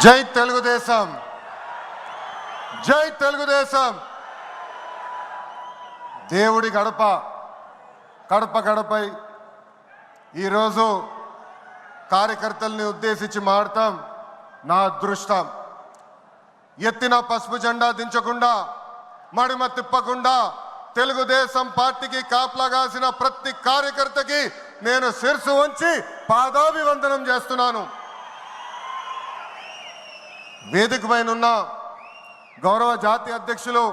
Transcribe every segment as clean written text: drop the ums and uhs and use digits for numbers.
జై తెలుగుదేశం, జై తెలుగుదేశం. దేవుడి గడప కడప గడపై ఈరోజు కార్యకర్తల్ని ఉద్దేశించి మాడతాం. నా అదృష్టం, ఎత్తిన పసుపు జెండా దించకుండా మడిమ తిప్పకుండా తెలుగుదేశం పార్టీకి కాపలాగాసిన ప్రతి కార్యకర్తకి నేను శిరసు వంచి పాదాభివందనం చేస్తున్నాను. వేదిక పైన ఉన్న గౌరవ జాతీయ అధ్యక్షులు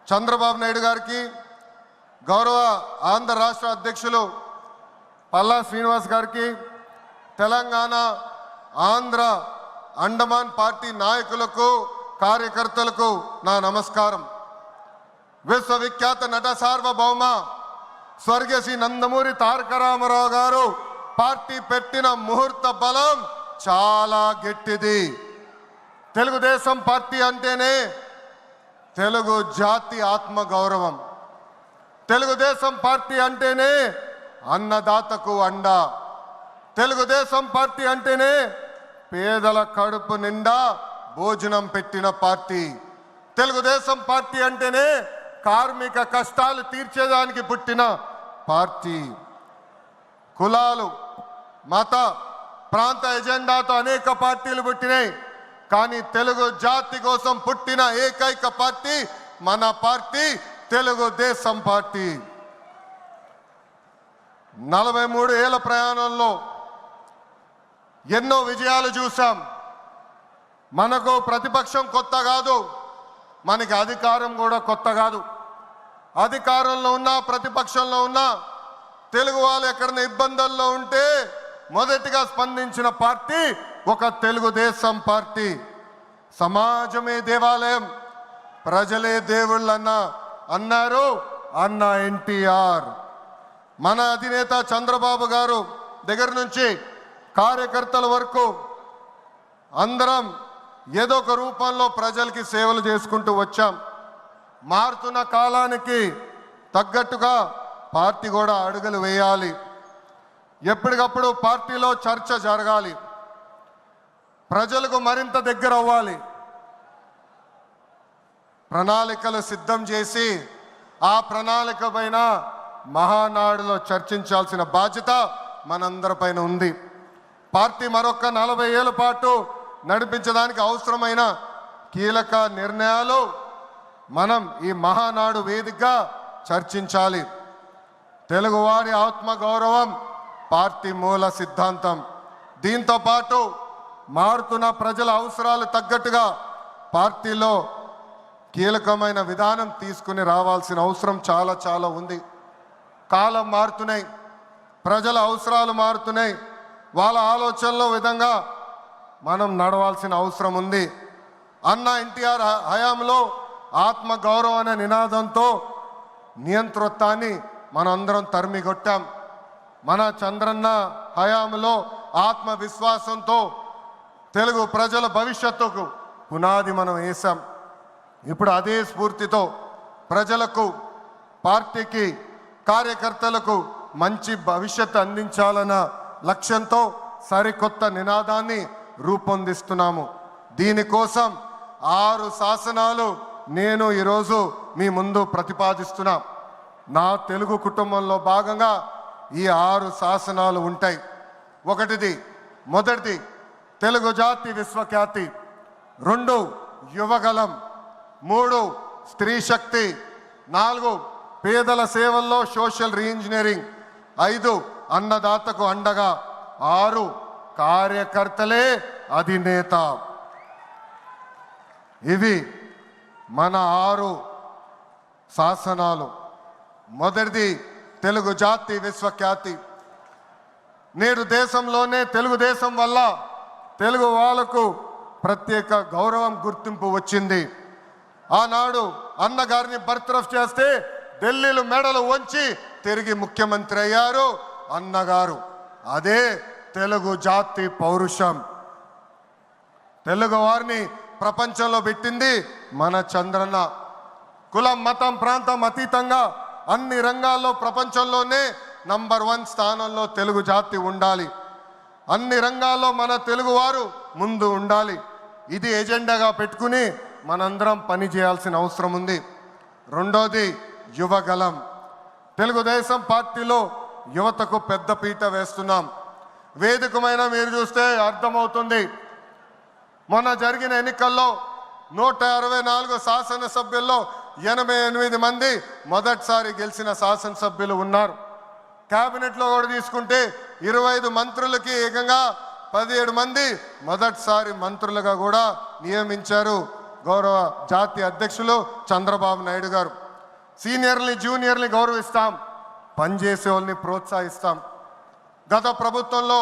చంద్రబాబు నాయుడు గారికి, గౌరవ ఆంధ్ర రాష్ట్ర అధ్యక్షులు పల్లా శ్రీనివాస్ గారికి, తెలంగాణ ఆంధ్ర అండమాన్ పార్టీ నాయకులకు కార్యకర్తలకు నా నమస్కారం. విశ్వవిఖ్యాత నట సార్వభౌమ స్వర్గీయ శ్రీ నందమూరి తారక రామారావు గారు పార్టీ పెట్టిన ముహూర్త బలం చాలా గట్టిది. తెలుగుదేశం పార్టీ అంటేనే తెలుగు జాతి ఆత్మ గౌరవం. తెలుగుదేశం పార్టీ అంటేనే అన్నదాతకు అండ. తెలుగుదేశం పార్టీ అంటేనే పేదల కడుపు నిండా భోజనం పెట్టిన పార్టీ. తెలుగుదేశం పార్టీ అంటేనే కార్మిక కష్టాలు తీర్చేదానికి పుట్టిన పార్టీ. కులాలు, మత, ప్రాంత ఎజెండాతో అనేక పార్టీలు పుట్టినాయి. కానీ తెలుగు జాతి కోసం పుట్టిన ఏకైక పార్టీ మన పార్టీ తెలుగుదేశం పార్టీ. 43 ఏళ్ల ప్రయాణంలో ఎన్నో విజయాలు చూసాం. మనకు ప్రతిపక్షం కొత్త కాదు, మనకి అధికారం కూడా కొత్త కాదు. అధికారంలో ఉన్నా ప్రతిపక్షంలో ఉన్నా తెలుగు వాళ్ళు ఎక్కడైనా ఇబ్బందుల్లో ఉంటే మొదటిగా స్పందించిన పార్టీ ఒక తెలుగుదేశం పార్టీ. సమాజమే దేవాలయం, ప్రజలే దేవుళ్ళన్న అన్నారు అన్న ఎన్టీఆర్. మన అధినేత చంద్రబాబు గారు దగ్గర నుంచి కార్యకర్తల వరకు అందరం ఏదో ఒక రూపంలో ప్రజలకి సేవలు చేసుకుంటూ వచ్చాం. మారుతున్న కాలానికి తగ్గట్టుగా పార్టీ కూడా అడుగులు వేయాలి. ఎప్పటికప్పుడు పార్టీలో చర్చ జరగాలి, ప్రజలకు మరింత దగ్గర అవ్వాలి. ప్రణాళికలు సిద్ధం చేసి ఆ ప్రణాళిక పైన మహానాడులో చర్చించాల్సిన బాధ్యత మనందరిపైన ఉంది. పార్టీ మరొక 40 ఏళ్ల పాటు నడిపించడానికి అవసరమైన కీలక నిర్ణయాలు మనం ఈ మహానాడు వేదికగా చర్చించాలి. తెలుగువారి ఆత్మగౌరవం పార్టీ మూల సిద్ధాంతం. దీంతో పాటు మారుతున్న ప్రజల అవసరాలు తగ్గట్టుగా పార్టీలో కీలకమైన విధానం తీసుకుని రావాల్సిన అవసరం చాలా చాలా ఉంది. కాలం మారుతున్నాయి, ప్రజల అవసరాలు మారుతున్నాయి, వాళ్ళ ఆలోచనల విధంగా మనం నడవాల్సిన అవసరం ఉంది. అన్న ఎన్టీఆర్ హయాంలో ఆత్మగౌరవం అనే నినాదంతో నియంతృత్వాన్ని మనందరం తరిమికొట్టాం. మన చంద్రన్న హయాంలో ఆత్మవిశ్వాసంతో తెలుగు ప్రజల భవిష్యత్తుకు పునాది మనం వేశాం. ఇప్పుడు అదే స్ఫూర్తితో ప్రజలకు, పార్టీకి, కార్యకర్తలకు మంచి భవిష్యత్తు అందించాలన్న లక్ష్యంతో సరికొత్త నినాదాన్ని రూపొందిస్తున్నాము. దీనికోసం 6 శాసనాలు నేను ఈరోజు మీ ముందు ప్రతిపాదిస్తున్నా. నా తెలుగు కుటుంబంలో భాగంగా ఈ 6 శాసనాలు ఉంటాయి. మొదటిది తెలుగు జాతి విశ్వఖ్యాతి, 2 యువగలం, 3 స్త్రీ శక్తి, 4 పేదల సేవల్లో సోషల్ రీఇంజనీరింగ్, 5 అన్నదాతకు అండగా, 6 కార్యకర్తలే అధినేత. ఇవి మన 6 శాసనాలు. మొదటిది తెలుగు జాతి విశ్వఖ్యాతి. నేడు దేశంలోనే తెలుగుదేశం వల్ల తెలుగు వాళ్ళకు ప్రత్యేక గౌరవం, గుర్తింపు వచ్చింది. ఆనాడు అన్నగారిని బర్తరఫ్ చేస్తే ఢిల్లీలో మెడలు వంచి తిరిగి ముఖ్యమంత్రి అయ్యారు అన్నగారు. అదే తెలుగు జాతి పౌరుషం. తెలుగు వారిని ప్రపంచంలో పెట్టింది మన చంద్రన్న. కులం, మతం, ప్రాంతం అతీతంగా అన్ని రంగాల్లో ప్రపంచంలోనే నంబర్ 1 స్థానంలో తెలుగు జాతి ఉండాలి. అన్ని రంగాల్లో మన తెలుగువారు ముందు ఉండాలి. ఇది ఎజెండాగా పెట్టుకుని మనందరం పని చేయాల్సిన అవసరం ఉంది. రెండోది యువగలం. తెలుగుదేశం పార్టీలో యువతకు పెద్ద పీట వేస్తున్నాం. వేదికమైన మీరు చూస్తే అర్థమవుతుంది. మొన్న జరిగిన ఎన్నికల్లో 164 శాసనసభ్యుల్లో 88 మంది మొదటిసారి గెలిచిన శాసనసభ్యులు ఉన్నారు. క్యాబినెట్లో కూడా తీసుకుంటే 25 మంత్రులకి ఏకంగా 17 మంది మొదటిసారి మంత్రులుగా కూడా నియమించారు గౌరవ జాతీయ అధ్యక్షులు చంద్రబాబు నాయుడు గారు. సీనియర్ని జూనియర్ని గౌరవిస్తాం, పనిచేసే వాళ్ళని ప్రోత్సహిస్తాం. గత ప్రభుత్వంలో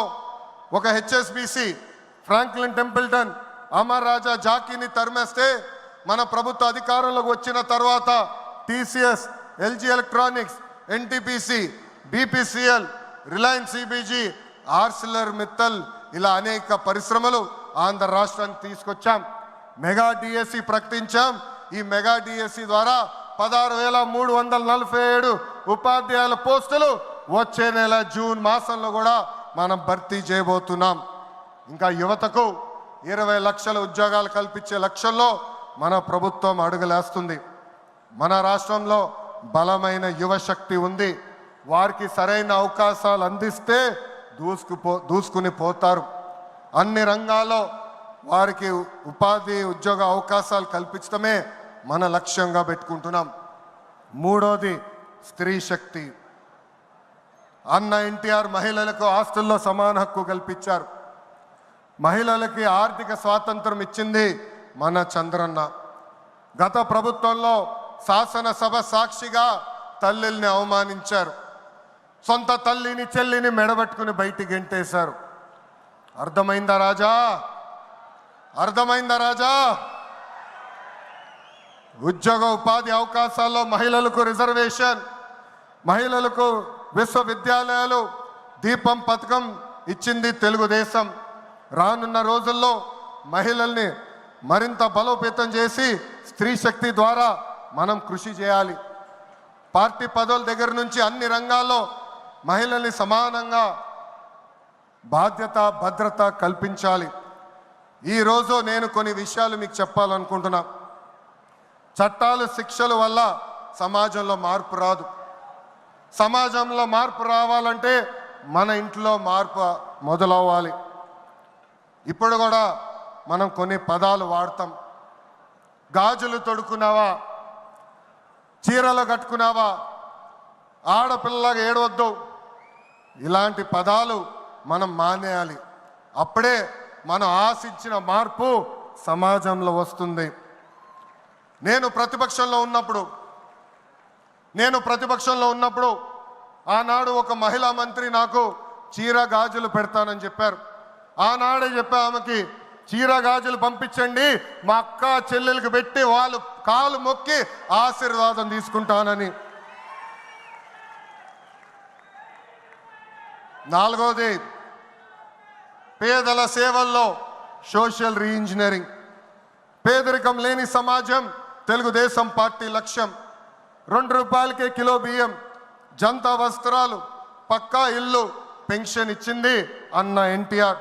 ఒక HSBC Franklin Templeton Amar Raja జాకీని తరిమేస్తే మన ప్రభుత్వ అధికారంలోకి వచ్చిన తర్వాత TCS, LG electronics, NTPC, BPCL, Reliance CBG, ArcelorMittal ఇలా అనేక పరిశ్రమలు ఆంధ్ర రాష్ట్రానికి తీసుకొచ్చాం. మెగా డిఎస్సి ప్రకటించాం. ఈ మెగా డిఎస్సి ద్వారా 16,347 ఉపాధ్యాయుల పోస్టులు వచ్చే నెల జూన్ మాసంలో కూడా మనం భర్తీ చేయబోతున్నాం. ఇంకా యువతకు 20 లక్షల ఉద్యోగాలు కల్పించే లక్ష్యంలో మన ప్రభుత్వం అడుగులేస్తుంది. మన రాష్ట్రంలో బలమైన యువశక్తి ఉంది. వారికి సరైన అవకాశాలు అందిస్తే దూసుకుని పోతారు. అన్ని రంగాల్లో వారికి ఉపాధి ఉద్యోగ అవకాశాలు కల్పించడమే మన లక్ష్యంగా పెట్టుకుంటున్నాం. మూడోది స్త్రీ శక్తి. అన్న ఎన్టీఆర్ మహిళలకు ఆస్తుల్లో సమాన హక్కు కల్పించారు. మహిళలకి ఆర్థిక స్వాతంత్రం ఇచ్చింది మన చంద్రన్న. గత ప్రభుత్వంలో శాసనసభ సాక్షిగా తల్లిల్ని అవమానించారు. సొంత తల్లిని చెల్లిని మెడబట్టుకుని బయటికి గెంటేశారు. అర్థమైందా రాజా? అర్థమైందా రాజా? ఉద్యోగ ఉపాధి అవకాశాల్లో మహిళలకు రిజర్వేషన్, మహిళలకు విశ్వవిద్యాలయాలు, దీపం పథకం ఇచ్చింది తెలుగుదేశం. రానున్న రోజుల్లో మహిళల్ని మరింత బలోపేతం చేసి స్త్రీ శక్తి ద్వారా మనం కృషి చేయాలి. పార్టీ పదవుల దగ్గర నుంచి అన్ని రంగాల్లో మహిళల్ని సమానంగా బాధ్యత భద్రత కల్పించాలి. ఈరోజు నేను కొన్ని విషయాలు మీకు చెప్పాలనుకుంటున్నా. చట్టాలు శిక్షల వల్ల సమాజంలో మార్పు రాదు. సమాజంలో మార్పు రావాలంటే మన ఇంట్లో మార్పు మొదలవ్వాలి. ఇప్పుడు కూడా మనం కొన్ని పదాలు వాడతాం. గాజులు తొడుక్కున్నావా, చీరలు కట్టుకున్నావా, ఆడపిల్లలాగా ఏడవద్దు, ఇలాంటి పదాలు మనం మానేయాలి. అప్పుడే మనం ఆశించిన మార్పు సమాజంలో వస్తుంది. నేను ప్రతిపక్షంలో ఉన్నప్పుడు ఆనాడు ఒక మహిళా మంత్రి నాకు చీర గాజులు పెడతానని చెప్పారు. ఆనాడే చెప్పా ఆమెకి, చీర గాజులు పంపించండి, మా అక్క చెల్లెలకు పెట్టి వాళ్ళు కాలు మొక్కి ఆశీర్వాదం తీసుకుంటానని. నాలుగోది పేదల సేవల్లో సోషల్ రీఇంజనీరింగ్. పేదరికం లేని సమాజం తెలుగుదేశం పార్టీ లక్ష్యం. 2 రూపాయలకే కిలో బియ్యం, జంతా వస్త్రాలు, పక్కా ఇల్లు, పెన్షన్ ఇచ్చింది అన్న ఎన్టీఆర్.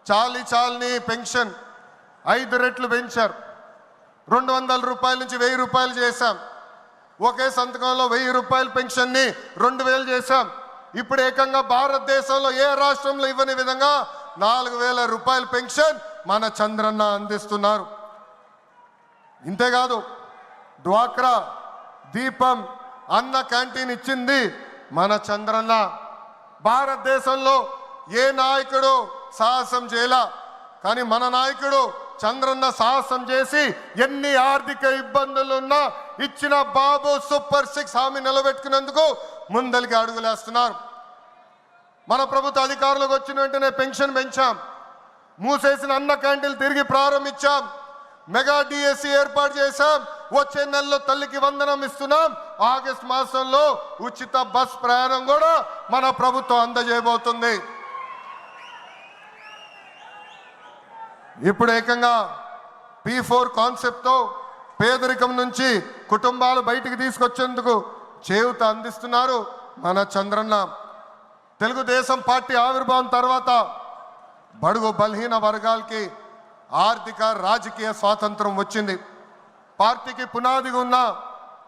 చాలిని పెన్షన్ 5 రెట్లు పెంచారు. 200 రూపాయల నుంచి 1000 రూపాయలు చేశాం. ఒకే సంతకంలో 1000 రూపాయల పెన్షన్ని 2000 చేశాం. ఇప్పుడు ఏకంగా భారతదేశంలో ఏ రాష్ట్రంలో ఇవ్వని విధంగా 4000 రూపాయల పెన్షన్ మన చంద్రన్న అందిస్తున్నారు. ఇంతేకాదు డ్వాక్రా, దీపం, అన్న క్యాంటీన్ ఇచ్చింది మన చంద్రన్న. భారతదేశంలో ఏ నాయకుడు సాహసం చేయలా, కానీ మన నాయకుడు చంద్రన్న సాహసం చేసి ఎన్ని ఆర్థిక ఇబ్బందులున్నా ఇచ్చిన బాబు సూపర్ 6 హామీ నిలబెట్టుకునేందుకు ముందలికి అడుగులేస్తున్నారు. మన ప్రభుత్వ అధికారులకు వచ్చిన వెంటనే పెన్షన్ పెంచాం. మూసేసిన అన్న క్యాంటీన్లు తిరిగి ప్రారంభించాం. మెగా డిఎస్సి ఏర్పాటు చేశాం. వచ్చే నెలలో తల్లికి వందనం ఇస్తున్నాం. ఆగస్టు మాసంలో ఉచిత బస్ ప్రయాణం కూడా మన ప్రభుత్వం అందజేయబోతుంది. ఇప్పుడు ఏకంగా P4 కాన్సెప్ట్తో పేదరికం నుంచి కుటుంబాలు బయటికి తీసుకొచ్చేందుకు చేయూత అందిస్తున్నారు మన చంద్రన్న. తెలుగుదేశం పార్టీ ఆవిర్భావం తర్వాత బడుగు బలహీన వర్గాలకి ఆర్థిక రాజకీయ స్వాతంత్రం వచ్చింది. పార్టీకి పునాదిగా ఉన్న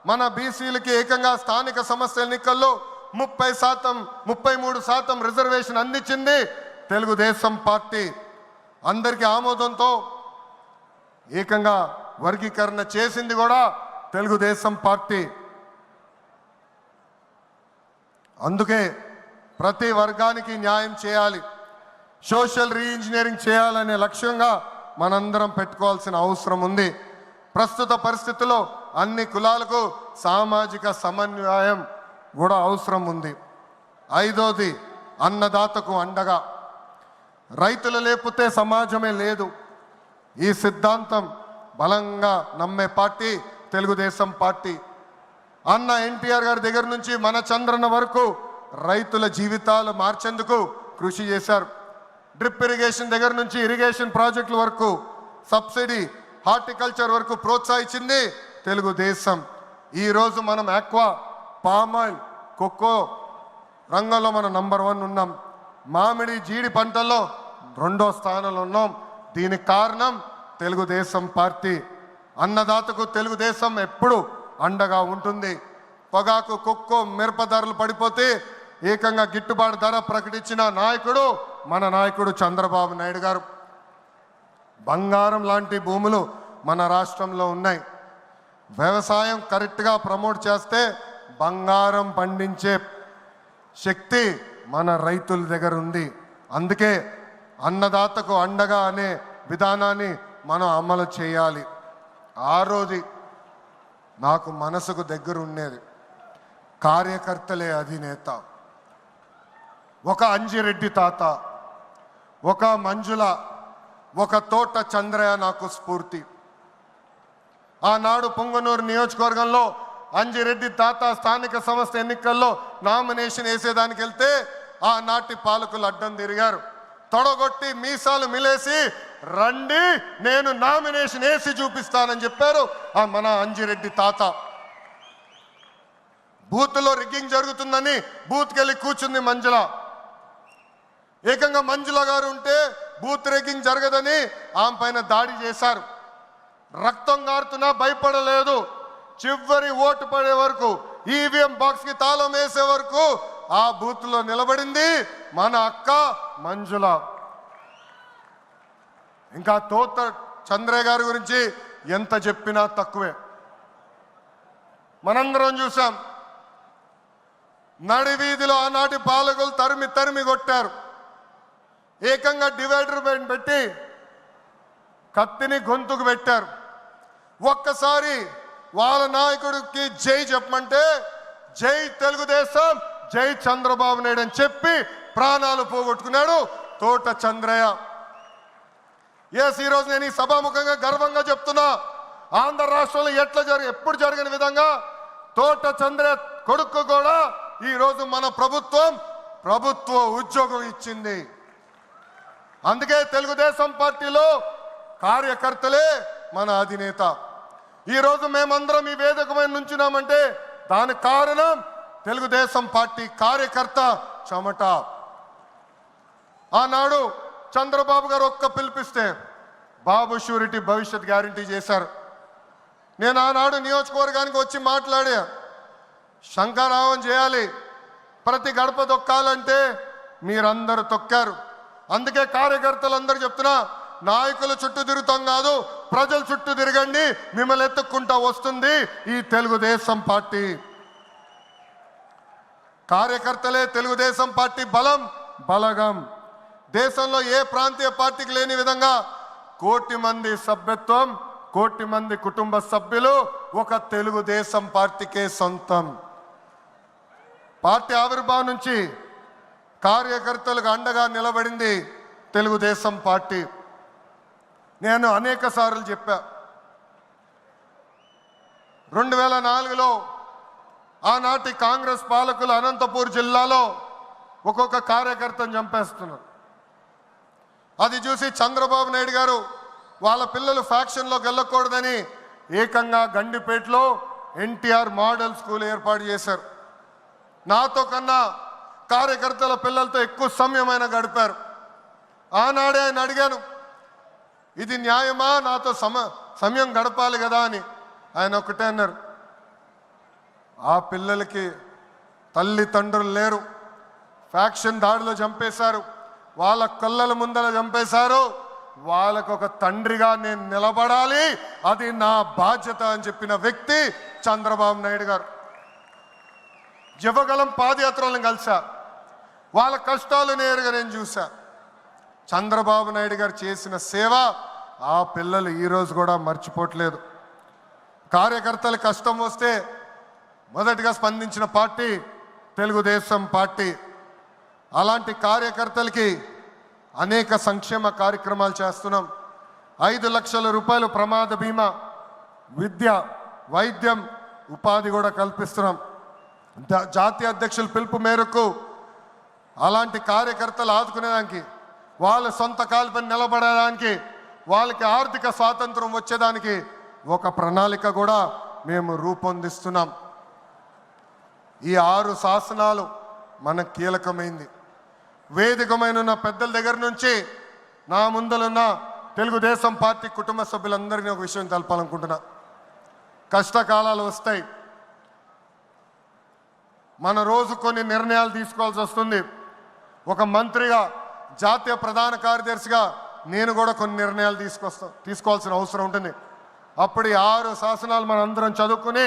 మన బీసీలకి ఏకంగా స్థానిక సంస్థల ఎన్నికల్లో 33% రిజర్వేషన్ అందించింది తెలుగుదేశం పార్టీ. అందరికీ ఆమోదంతో ఏకంగా వర్గీకరణ చేసింది కూడా తెలుగుదేశం పార్టీ. అందుకే ప్రతి వర్గానికి న్యాయం చేయాలి, సోషల్ రీఇంజనీరింగ్ చేయాలనే లక్ష్యంగా మనందరం పెట్టుకోవాల్సిన అవసరం ఉంది. ప్రస్తుత పరిస్థితుల్లో అన్ని కులాలకు సామాజిక సమన్వయం కూడా అవసరం ఉంది. 5వది అన్నదాతకు అండగా. రైతులు లేకపోతే సమాజమే లేదు. ఈ సిద్ధాంతం బలంగా నమ్మే పార్టీ తెలుగుదేశం పార్టీ. అన్న ఎన్టీఆర్ గారి దగ్గర నుంచి మన చంద్రన్న వరకు రైతుల జీవితాలు మార్చేందుకు కృషి చేశారు. డ్రిప్ ఇరిగేషన్ దగ్గర నుంచి ఇరిగేషన్ ప్రాజెక్టుల వరకు, సబ్సిడీ హార్టికల్చర్ వరకు ప్రోత్సహించింది తెలుగుదేశం. ఈరోజు మనం ఆక్వా, పామాయిల్, కోకో రంగంలో మనం నంబర్ 1 ఉన్నాం. మామిడి, జీడి పంటల్లో 2వ స్థానంలో ఉన్నాం. దీనికి కారణం తెలుగుదేశం పార్టీ. అన్నదాతకు తెలుగుదేశం ఎప్పుడు అండగా ఉంటుంది. పొగాకు, కొక్కో, మిరప ధరలు పడిపోతే ఏకంగా గిట్టుబాటు ధర ప్రకటించిన నాయకుడు మన నాయకుడు చంద్రబాబు నాయుడు గారు. బంగారం లాంటి భూములు మన రాష్ట్రంలో ఉన్నాయి. వ్యవసాయం కరెక్ట్గా ప్రమోట్ చేస్తే బంగారం పండించే శక్తి మన రైతుల దగ్గర ఉంది. అందుకే అన్నదాతకు అండగా అనే విధానాన్ని మనం అమలు చేయాలి. 6వది నాకు మనసుకు దగ్గర ఉండేది, కార్యకర్తలే అధినేత. ఒక అంజిరెడ్డి తాత, ఒక మంజుల, ఒక తోట చంద్రయ్య నాకు స్ఫూర్తి. ఆనాడు పొంగనూరు నియోజకవర్గంలో అంజిరెడ్డి తాత స్థానిక సంస్థ ఎన్నికల్లో నామినేషన్ వేసేదానికి వెళ్తే ఆనాటి పాలకులు అడ్డం తిరిగారు. తొడగొట్టి మీసాలు మిలేసి రండి నేను నామినేషన్ వేసి చూపిస్తానని చెప్పారు ఆ మన అంజిరెడ్డి తాత. బూత్లో రిగ్గింగ్ జరుగుతుందని బూత్కి వెళ్ళి కూర్చుంది మంజుల. ఏకంగా మంజుల గారు ఉంటే బూత్ రిగ్గింగ్ జరగదని ఆమె పైన దాడి చేశారు. రక్తం గారుతున్నా భయపడలేదు. చివరి ఓటు పడే వరకు, ఈవీఎం బాక్స్కి తాళం వేసే వరకు ఆ బూత్లో నిలబడింది మన అక్క మంజుల. ఇంకా తోట చంద్రయ్య గారి గురించి ఎంత చెప్పినా తక్కువే. మనందరం చూసాం, నడి వీధిలో ఆనాటి పాలకులు తరిమి తరిమి కొట్టారు. ఏకంగా డివైడర్ పెట్టి కత్తిని గొంతుకు పెట్టారు. ఒక్కసారి వాళ్ళ నాయకుడికి జై చెప్పమంటే జై తెలుగుదేశం, జై చంద్రబాబు నాయుడు అని చెప్పి ప్రాణాలు పోగొట్టుకున్నాడు తోట చంద్రయ్య. ఈరోజు నేను ఈ సభాముఖంగా గర్వంగా చెప్తున్నా, ఆంధ్ర రాష్ట్రంలో ఎప్పుడు జరగని విధంగా తోట చంద్రయ్య కొడుకు కూడా ఈరోజు మన ప్రభుత్వ ఉద్యోగం ఇచ్చింది. అందుకే తెలుగుదేశం పార్టీలో కార్యకర్తలే మన అధినేత. ఈరోజు మేమందరం ఈ వేదిక మీద నుంచున్నామంటే దానికి కారణం తెలుగుదేశం పార్టీ కార్యకర్త చెమట. ఆనాడు చంద్రబాబు గారు ఒక్క పిలిపిస్తే బాబు షూరిటీ భవిష్యత్ గ్యారంటీ చేశారు. నేను ఆనాడు నియోజకవర్గానికి వచ్చి మాట్లాడా, శంఖారావం చేయాలి, ప్రతి గడప తొక్కాలంటే మీరందరూ తొక్కారు. అందుకే కార్యకర్తలందరూ చెప్తున్నా, నాయకుల చుట్టూ తిరుగుతాం కాదు, ప్రజల చుట్టూ తిరగండి, మిమ్మల్ని ఎత్తుక్కుంటా వస్తుంది ఈ తెలుగుదేశం పార్టీ. కార్యకర్తలే తెలుగుదేశం పార్టీ బలగం. దేశంలో ఏ ప్రాంతీయ పార్టీకి లేని విధంగా 1 కోటి మంది సభ్యత్వం, 1 కోటి మంది కుటుంబ సభ్యులు ఒక తెలుగుదేశం పార్టీకే సొంతం. పార్టీ ఆవిర్భావం నుంచి కార్యకర్తలకు అండగా నిలబడింది తెలుగుదేశం పార్టీ. నేను అనేక సార్లు చెప్పా, 2004లో ఆనాటి కాంగ్రెస్ పాలకులు అనంతపూర్ జిల్లాలో ఒక్కొక్క కార్యకర్తను చంపేస్తున్నారు. అది చూసి చంద్రబాబు నాయుడు గారు వాళ్ళ పిల్లలు ఫ్యాక్షన్లోకి వెళ్ళకూడదని ఏకంగా గండిపేటలో ఎన్టీఆర్ మోడల్ స్కూల్ ఏర్పాటు చేశారు. నాతో కన్నా కార్యకర్తల పిల్లలతో ఎక్కువ సమయమైన గడిపారు. ఆనాడే ఆయన అడిగాను, ఇది న్యాయమా, నాతో సమయం గడపాలి కదా అని. ఆయన ఒకటే అన్నారు, ఆ పిల్లలకి తల్లిదండ్రులు లేరు, ఫ్యాక్షన్ దాడిలో చంపేశారు, వాళ్ళ కళ్ళల ముందర చంపేశారు, వాళ్ళకు ఒక తండ్రిగా నేను నిలబడాలి, అది నా బాధ్యత అని చెప్పిన వ్యక్తి చంద్రబాబు నాయుడు గారు. యువగలం పాదయాత్రలను కలిసా, వాళ్ళ కష్టాలు నేరుగా నేను చూసా. చంద్రబాబు నాయుడు గారు చేసిన సేవ ఆ పిల్లలు ఈరోజు కూడా మర్చిపోవట్లేదు. కార్యకర్తల కష్టం వస్తే మొదటిగా స్పందించిన పార్టీ తెలుగుదేశం పార్టీ. అలాంటి కార్యకర్తలకి అనేక సంక్షేమ కార్యక్రమాలు చేస్తున్నాం. 5 లక్షల రూపాయలు ప్రమాద బీమా, విద్య, వైద్యం, ఉపాధి కూడా కల్పిస్తున్నాం. జాతీయ అధ్యక్షుల పిలుపు మేరకు అలాంటి కార్యకర్తలు ఆదుకునేదానికి, వాళ్ళ సొంత కాలుపై నిలబడడానికి, వాళ్ళకి ఆర్థిక స్వాతంత్రం వచ్చేదానికి ఒక ప్రణాళిక కూడా మేము రూపొందిస్తున్నాం. ఈ 6 శాసనాలు మనకు కీలకమైంది. వేదికమైన పెద్దల దగ్గర నుంచి నా ముందలున్న తెలుగుదేశం పార్టీ కుటుంబ సభ్యులందరినీ ఒక విషయం తెలపాలనుకుంటున్నా. కష్టకాలాలు వస్తాయి, మన రోజు కొన్ని నిర్ణయాలు తీసుకోవాల్సి వస్తుంది. ఒక మంత్రిగా, జాతీయ ప్రధాన కార్యదర్శిగా నేను కూడా కొన్ని నిర్ణయాలు తీసుకోవాల్సిన అవసరం ఉంటుంది. అప్పుడు ఈ 6 శాసనాలు మనందరం చదువుకుని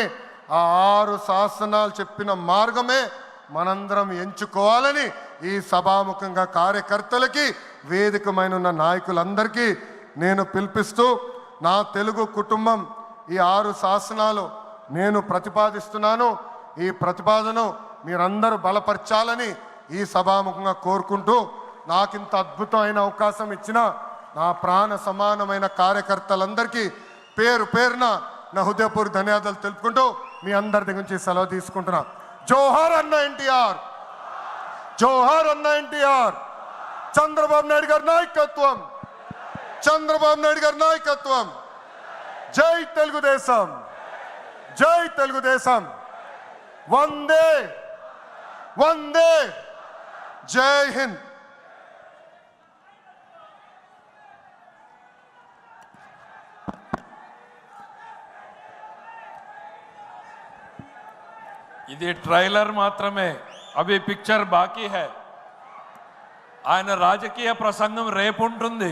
ఆ 6 శాసనాలు చెప్పిన మార్గమే మనందరం ఎంచుకోవాలని ఈ సభాముఖంగా కార్యకర్తలకి, వేదికమైన నాయకులందరికీ నేను పిలిపిస్తూ, నా తెలుగు కుటుంబం ఈ 6 శాసనాలు నేను ప్రతిపాదిస్తున్నాను. ఈ ప్రతిపాదన మీరందరూ బలపరచాలని ఈ సభాముఖంగా కోరుకుంటూ, నాకింత అద్భుతమైన అవకాశం ఇచ్చిన నా ప్రాణ సమానమైన కార్యకర్తలందరికీ పేరు పేరున నా హృదయపూర్వక ధన్యవాదాలు తెలుపుకుంటూ మీ అందరి దగ్గర నుంచి సెలవు తీసుకుంటున్నా. జోహార్ అన్న ఎన్టీఆర్, జోహార్ అన్న ఎన్టీఆర్. చంద్రబాబు నాయుడు గారి నాయకత్వం, చంద్రబాబు నాయుడు గారి నాయకత్వం. జై తెలుగుదేశం, జై తెలుగుదేశం. వందే వందే, జై హింద్. ఇది ట్రైలర్ మాత్రమే, అవి పిక్చర్ బాకీ హై. ఆయన రాజకీయ ప్రసంగం రేపు ఉంటుంది.